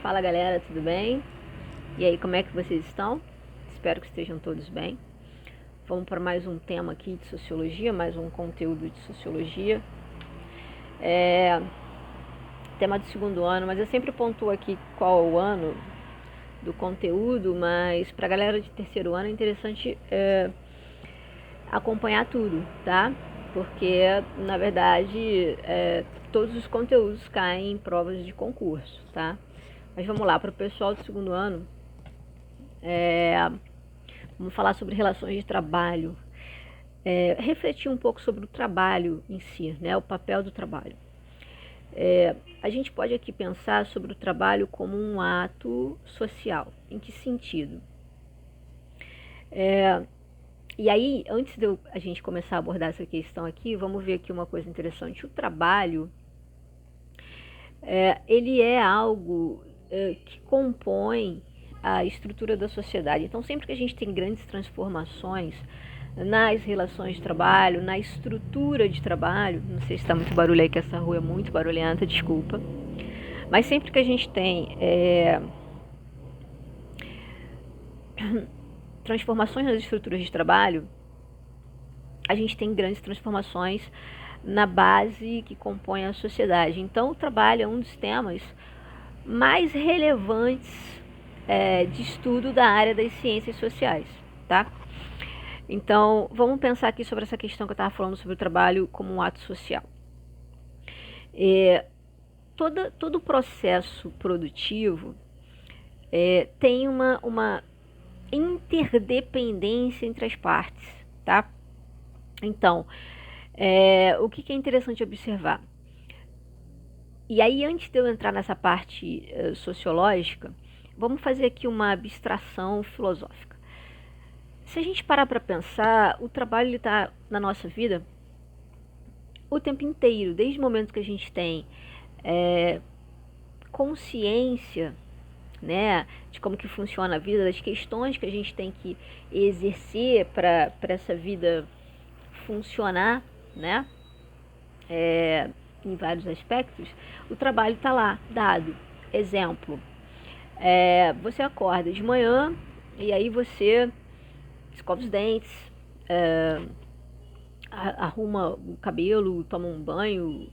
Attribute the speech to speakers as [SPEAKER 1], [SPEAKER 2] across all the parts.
[SPEAKER 1] Fala galera, tudo bem? E aí, como é que vocês estão? Espero que estejam todos bem. Vamos para mais um tema aqui de sociologia, mais um conteúdo de sociologia. Tema do segundo ano, mas eu sempre pontuo aqui qual é o ano do conteúdo, mas para a galera de terceiro ano é interessante acompanhar tudo, tá? Porque, na verdade, todos os conteúdos caem em provas de concurso, tá? Mas vamos lá, para o pessoal do segundo ano, vamos falar sobre relações de trabalho, refletir um pouco sobre o trabalho em si, né? O papel do trabalho. A gente pode aqui pensar sobre o trabalho como um ato social. Em que sentido? E aí, antes de a gente começar a abordar essa questão aqui, vamos ver aqui uma coisa interessante. O trabalho, ele é algo que compõe a estrutura da sociedade. Então, sempre que a gente tem grandes transformações nas relações de trabalho, na estrutura de trabalho, não sei se está muito barulho aí, que essa rua é muito barulhenta, desculpa, mas sempre que a gente tem transformações nas estruturas de trabalho, a gente tem grandes transformações na base que compõe a sociedade. Então, o trabalho é um dos temas mais relevantes de estudo da área das ciências sociais, tá? Então, vamos pensar aqui sobre essa questão que eu estava falando sobre o trabalho como um ato social. Todo o processo produtivo tem uma interdependência entre as partes, tá? Então, o que é interessante observar? E aí, antes de eu entrar nessa parte sociológica, vamos fazer aqui uma abstração filosófica. Se a gente parar para pensar, o trabalho está na nossa vida o tempo inteiro, desde o momento que a gente tem consciência, né, de como que funciona a vida, das questões que a gente tem que exercer para essa vida funcionar, né, em vários aspectos, o trabalho está lá, dado. Exemplo, você acorda de manhã e aí você escova os dentes, arruma o cabelo, toma um banho,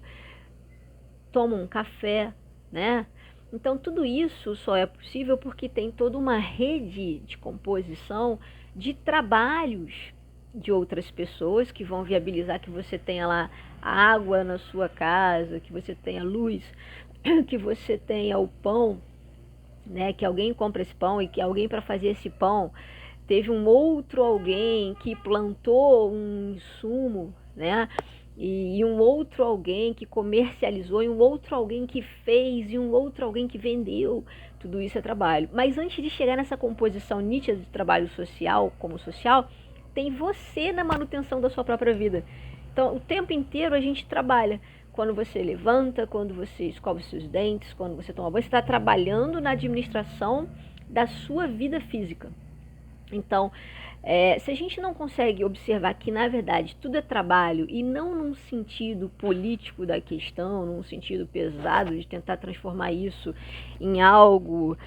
[SPEAKER 1] toma um café, né? Então tudo isso só é possível porque tem toda uma rede de composição de trabalhos de outras pessoas que vão viabilizar que você tenha lá água na sua casa, que você tenha luz, que você tenha o pão, né? Que alguém compra esse pão e que alguém para fazer esse pão teve um outro alguém que plantou um insumo, né? E um outro alguém que comercializou, e um outro alguém que fez, e um outro alguém que vendeu. Tudo isso é trabalho. Mas antes de chegar nessa composição nítida de trabalho social, como social, tem você na manutenção da sua própria vida. Então, o tempo inteiro a gente trabalha. Quando você levanta, quando você escova os seus dentes, quando você toma banho, você está trabalhando na administração da sua vida física. Então, se a gente não consegue observar que, na verdade, tudo é trabalho e não num sentido político da questão, num sentido pesado de tentar transformar isso em algo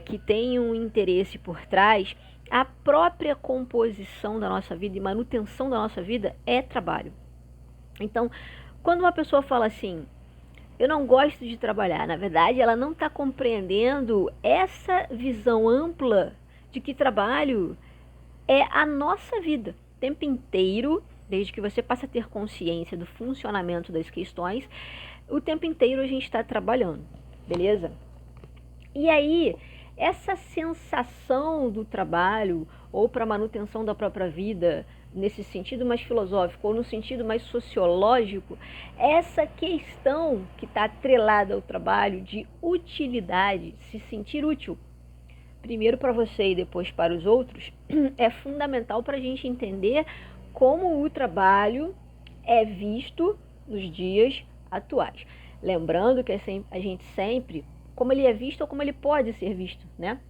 [SPEAKER 1] que tem um interesse por trás, a própria composição da nossa vida e manutenção da nossa vida é trabalho. Então, quando uma pessoa fala assim, eu não gosto de trabalhar, na verdade, ela não está compreendendo essa visão ampla de que trabalho é a nossa vida, o tempo inteiro, desde que você passa a ter consciência do funcionamento das questões, o tempo inteiro a gente está trabalhando, beleza? E aí, essa sensação do trabalho, ou para manutenção da própria vida, nesse sentido mais filosófico, ou no sentido mais sociológico, essa questão que está atrelada ao trabalho de utilidade, se sentir útil, primeiro para você e depois para os outros, é fundamental para a gente entender como o trabalho é visto nos dias atuais. Lembrando que a gente sempre, como ele é visto ou como ele pode ser visto, né?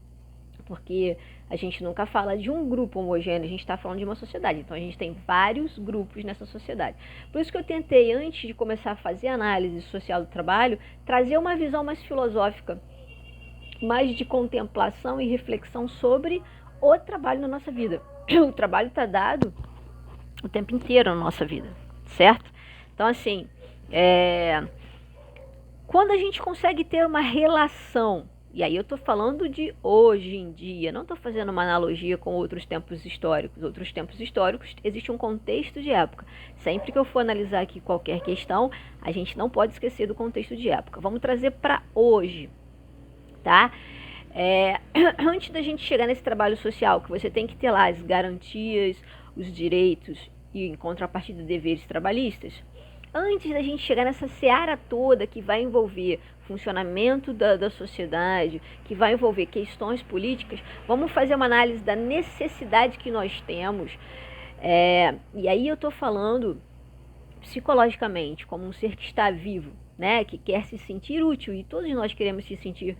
[SPEAKER 1] Porque a gente nunca fala de um grupo homogêneo, a gente está falando de uma sociedade. Então a gente tem vários grupos nessa sociedade. Por isso que eu tentei, antes de começar a fazer análise social do trabalho, trazer uma visão mais filosófica mas de contemplação e reflexão sobre o trabalho na nossa vida. O trabalho está dado o tempo inteiro na nossa vida, certo? Então, assim, quando a gente consegue ter uma relação, e aí eu estou falando de hoje em dia, não estou fazendo uma analogia com outros tempos históricos. Outros tempos históricos existe um contexto de época. Sempre que eu for analisar aqui qualquer questão, a gente não pode esquecer do contexto de época. Vamos trazer para hoje, tá? Antes da gente chegar nesse trabalho social, que você tem que ter lá as garantias, os direitos e em contrapartida deveres trabalhistas, antes da gente chegar nessa seara toda que vai envolver funcionamento da sociedade, que vai envolver questões políticas, vamos fazer uma análise da necessidade que nós temos. E aí eu estou falando psicologicamente, como um ser que está vivo, né, que quer se sentir útil, e todos nós queremos se sentir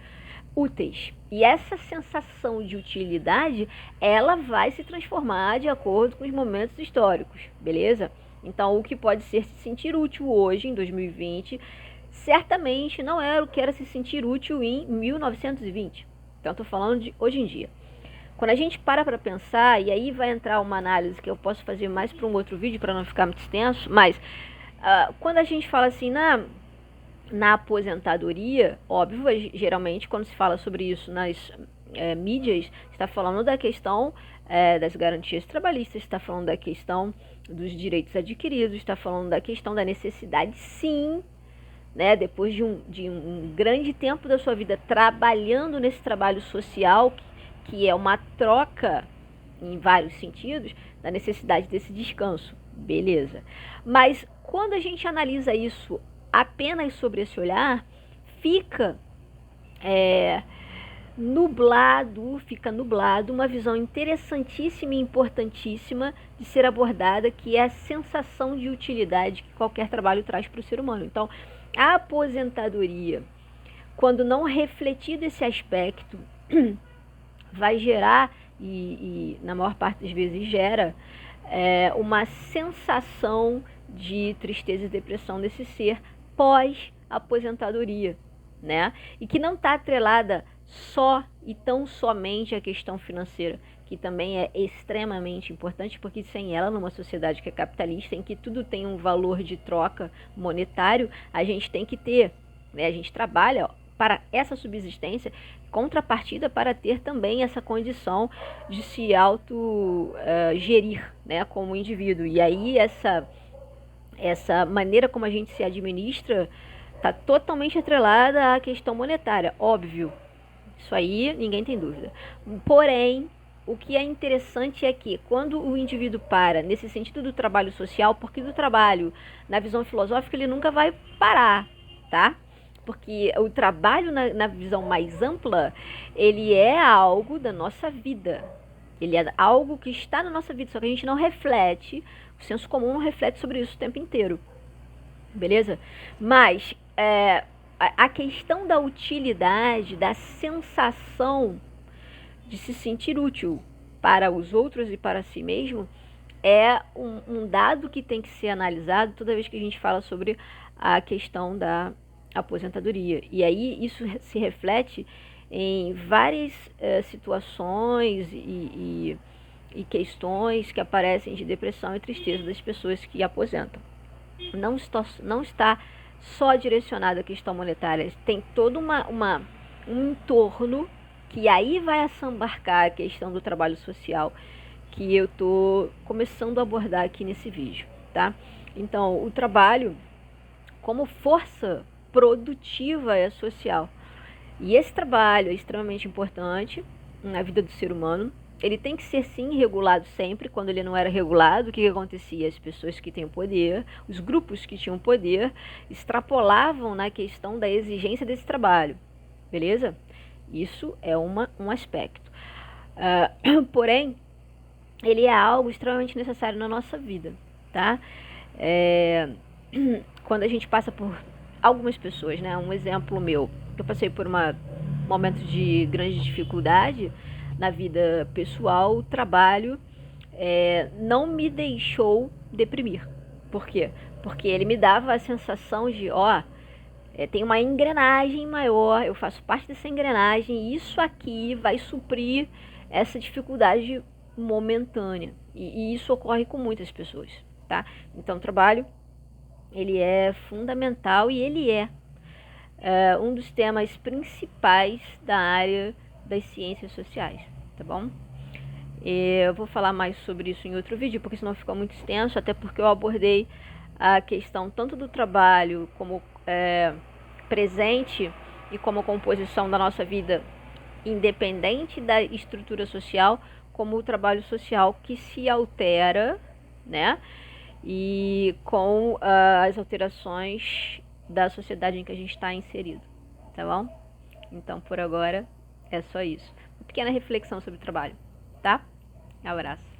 [SPEAKER 1] úteis. E essa sensação de utilidade, ela vai se transformar de acordo com os momentos históricos, beleza? Então, o que pode ser se sentir útil hoje, em 2020, certamente não era o que era se sentir útil em 1920. Então, estou falando de hoje em dia. Quando a gente para pensar, e aí vai entrar uma análise que eu posso fazer mais para um outro vídeo, para não ficar muito extenso, mas quando a gente fala assim, na aposentadoria, óbvio, geralmente quando se fala sobre isso nas mídias, está falando da questão das garantias trabalhistas, está falando da questão dos direitos adquiridos, está falando da questão da necessidade, sim, né, depois de um grande tempo da sua vida trabalhando nesse trabalho social, que é uma troca em vários sentidos, da necessidade desse descanso, beleza. Mas quando a gente analisa isso apenas sobre esse olhar, fica nublado uma visão interessantíssima e importantíssima de ser abordada, que é a sensação de utilidade que qualquer trabalho traz para o ser humano. Então, a aposentadoria, quando não refletido esse aspecto, vai gerar, e na maior parte das vezes gera, uma sensação de tristeza e depressão desse ser pós-aposentadoria, né? E que não está atrelada só e tão somente à questão financeira, que também é extremamente importante, porque sem ela, numa sociedade que é capitalista, em que tudo tem um valor de troca monetário, a gente tem que ter, né? A gente trabalha para essa subsistência, contrapartida para ter também essa condição de se auto-gerir, né, como indivíduo. E aí essa maneira como a gente se administra está totalmente atrelada à questão monetária, óbvio. Isso aí ninguém tem dúvida. Porém, o que é interessante é que quando o indivíduo para nesse sentido do trabalho social, porque do trabalho, na visão filosófica, ele nunca vai parar, tá? Porque o trabalho na visão mais ampla, ele é algo da nossa vida. Ele é algo que está na nossa vida, só que a gente não reflete, o senso comum não reflete sobre isso o tempo inteiro. Beleza? Mas a questão da utilidade, da sensação de se sentir útil para os outros e para si mesmo, é um dado que tem que ser analisado toda vez que a gente fala sobre a questão da aposentadoria. E aí isso se reflete em várias situações e questões que aparecem de depressão e tristeza das pessoas que aposentam. Não está só direcionado à questão monetária, tem todo um entorno que aí vai assambarcar a questão do trabalho social, que eu estou começando a abordar aqui nesse vídeo, tá? Então, o trabalho como força produtiva é social. E esse trabalho é extremamente importante na vida do ser humano. Ele tem que ser, sim, regulado sempre. Quando ele não era regulado, o que acontecia? As pessoas que têm poder, os grupos que tinham poder, extrapolavam na questão da exigência desse trabalho. Beleza? Isso é um aspecto. Porém, ele é algo extremamente necessário na nossa vida, tá? Quando a gente passa por algumas pessoas, né? Um exemplo meu, eu passei por um momento de grande dificuldade na vida pessoal, o trabalho não me deixou deprimir. Por quê? Porque ele me dava a sensação de, tem uma engrenagem maior, eu faço parte dessa engrenagem, e isso aqui vai suprir essa dificuldade momentânea. E isso ocorre com muitas pessoas, tá? Então, o trabalho, ele é fundamental e ele é um dos temas principais da área das ciências sociais, tá bom? Eu vou falar mais sobre isso em outro vídeo, porque senão fica muito extenso, até porque eu abordei a questão tanto do trabalho como presente e como composição da nossa vida, independente da estrutura social, como o trabalho social que se altera, né? E com as alterações da sociedade em que a gente está inserido, tá bom? Então, por agora, é só isso. Uma pequena reflexão sobre o trabalho, tá? Abraço.